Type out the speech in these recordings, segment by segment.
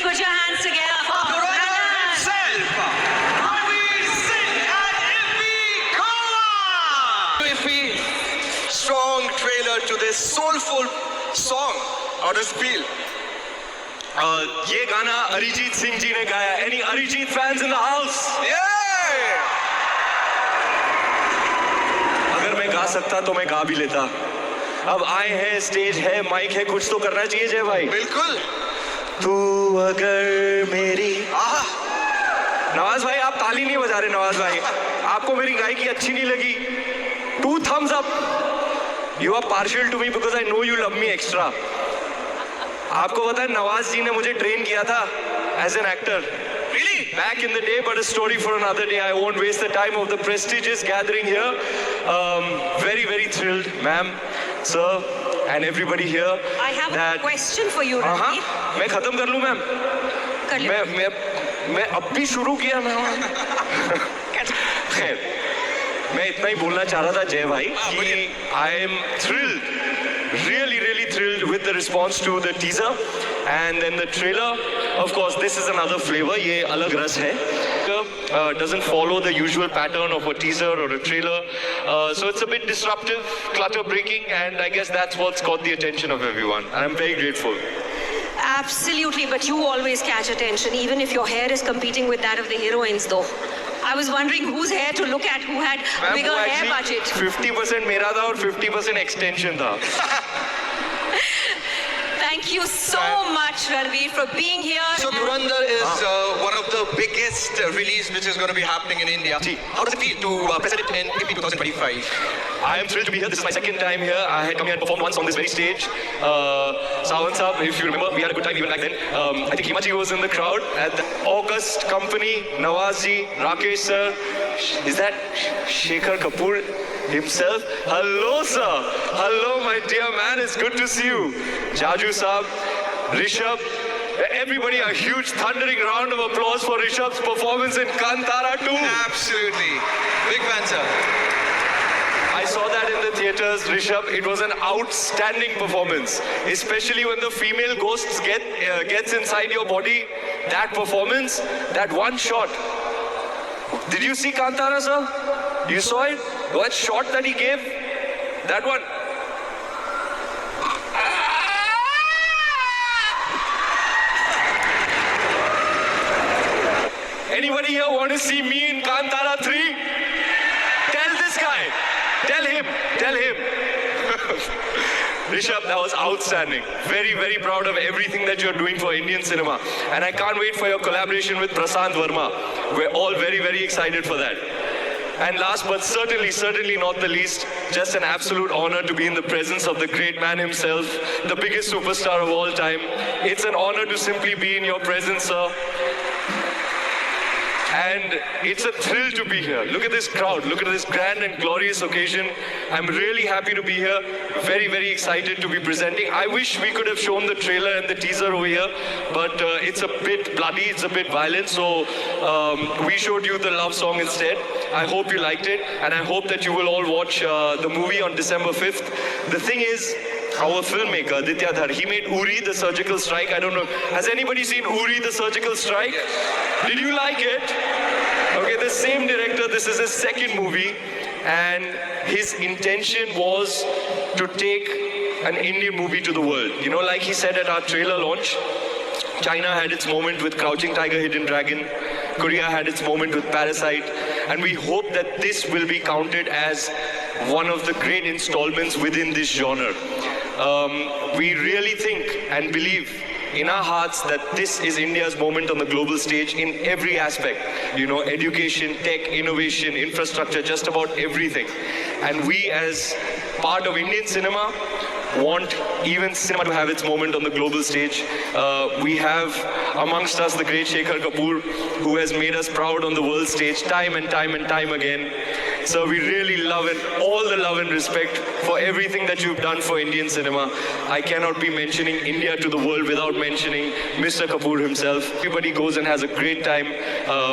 put your hands together for Dhurandhar himself, Ranveer Singh and Iffy Kaur. Iffy, strong trailer to this soulful song. How does it feel? ये गाना अरिजीत सिंह जी ने गाया. Any Arijit fans in the house? Yeah! अगर मैं गा सकता तो मैं गा भी लेता. अब आए हैं, स्टेज है, माइक है, कुछ तो करना चाहिए जय भाई. बिल्कुल. तू अगर मेरी. आहा, नवाज भाई आप ताली नहीं बजा रहे. नवाज भाई आपको मेरी गायकी अच्छी नहीं लगी? 2 thumbs up. You are partial to me because I know you love me extra. आपको पता है नवाज जी ने मुझे ट्रेन किया था as an actor. really? Back in the day, but a story for another day. I won't waste the time of the prestigious gathering here. Very, very thrilled, ma'am, sir, and everybody here. I have a question for you, Ranveer. मैं खत्म कर लूँ, ma'am? कर लो. मैं अब भी शुरू किया, मैम. खैर, मैं इतना ही बोलना चाह रहा था जय भाई कि I am thrilled, really, really thrilled with the response to the teaser and then the trailer. Of course, this is another flavor. ये अलग रस है. Doesn't follow the usual pattern of a teaser or a trailer. So it's a bit disruptive, clutter breaking, and I guess that's what's caught the attention of everyone. And I'm very grateful. Absolutely, but you always catch attention, even if your hair is competing with that of the heroines, though. I was wondering whose hair to look at, who had bigger hair budget. 50% मेरा था और 50% extension था. Thank you so much, Ranveer, for being here. So Dhurandhar is one of the biggest release which is going to be happening in India. How does it feel to present it in Iffy 2025? I am thrilled to be here. This is my second time here. I had come here and performed once on this very stage. Sawan Saab, if you remember, we had a good time even back then. I think Himaji was in the crowd at the August Company, Nawaz ji, Rakesh sir. Is that Shekhar Kapoor himself? Hello, sir. Hello, my dear man. It's good to see you. Jaju Saab, Rishabh. Everybody, a huge thundering round of applause for Rishabh's performance in Kantara 2. Absolutely. Big fan, sir. I saw that in the theaters, Rishabh. It was an outstanding performance, especially when the female ghosts gets inside your body. That performance, that one shot. Did you see Kantara, sir? You saw it? That shot that he gave, that one. Anybody here want to see me in Kantara 3? Tell this guy. Tell him. Rishabh, that was outstanding. Very, very proud of everything that you're doing for Indian cinema. And I can't wait for your collaboration with Prasant Verma. We're all very, very excited for that. And last but certainly not the least, just an absolute honor to be in the presence of the great man himself, the biggest superstar of all time. It's an honor to simply be in your presence, sir. And it's a thrill to be here. Look at this crowd. Look at this grand and glorious occasion. I'm really happy to be here. Very, very excited to be presenting. I wish we could have shown the trailer and the teaser over here, but it's a bit bloody, it's a bit violent, so we showed you the love song instead. I hope you liked it, and I hope that you will all watch the movie on December 5th. The thing is, our filmmaker, Ditya Dhar, he made Uri the Surgical Strike. I don't know, has anybody seen Uri the Surgical Strike? Did you like it? Okay, the same director, this is his second movie, and his intention was to take an Indian movie to the world. You know, like he said at our trailer launch, China had its moment with Crouching Tiger, Hidden Dragon. Korea had its moment with Parasite. And we hope that this will be counted as one of the great installments within this genre. We really think and believe in our hearts that this is India's moment on the global stage in every aspect. You know, education, tech, innovation, infrastructure, just about everything. And we as part of Indian cinema want even cinema to have its moment on the global stage. We have amongst us the great Shekhar Kapoor, who has made us proud on the world stage time and time again. So we really love it, all the love and respect for everything that you've done for Indian cinema. I cannot be mentioning India to the world without mentioning Mr. Kapoor himself. Everybody goes and has a great time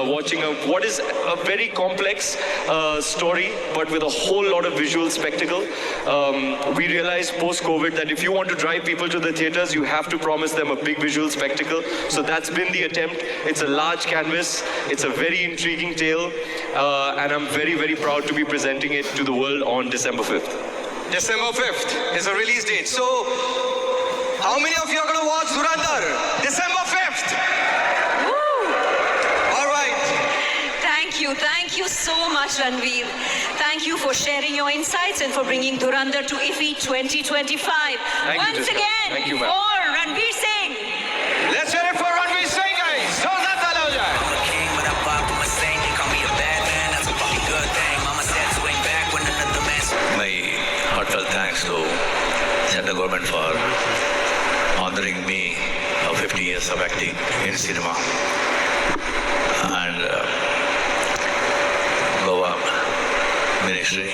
watching what is a very complex story, but with a whole lot of visual spectacle. We realized post COVID that if you want to drive people to the theaters, you have to promise them a big visual spectacle. So that's been the attempt. It's a large canvas. It's a very intriguing tale. And I'm very, very proud to be presenting it to the world on December 5th. December 5th is a release date. So, how many of you are going to watch Dhurandhar? December 5th. Woo! All right. Thank you so much, Ranveer. Thank you for sharing your insights and for bringing Dhurandhar to IFFI 2025. Once Jessica. again, Thank you, ma'am. for Ranveer Singh. Let's hear it for Ranveer Singh, guys. Zorsar taali ho jaye. I'm a king, but I vibe with my saint. They call me a bad man, that's a fucking good thing. Mama said swing back when another man's. My heartfelt thanks to central government for honoring me of 50 years of acting in cinema. And Goa Ministry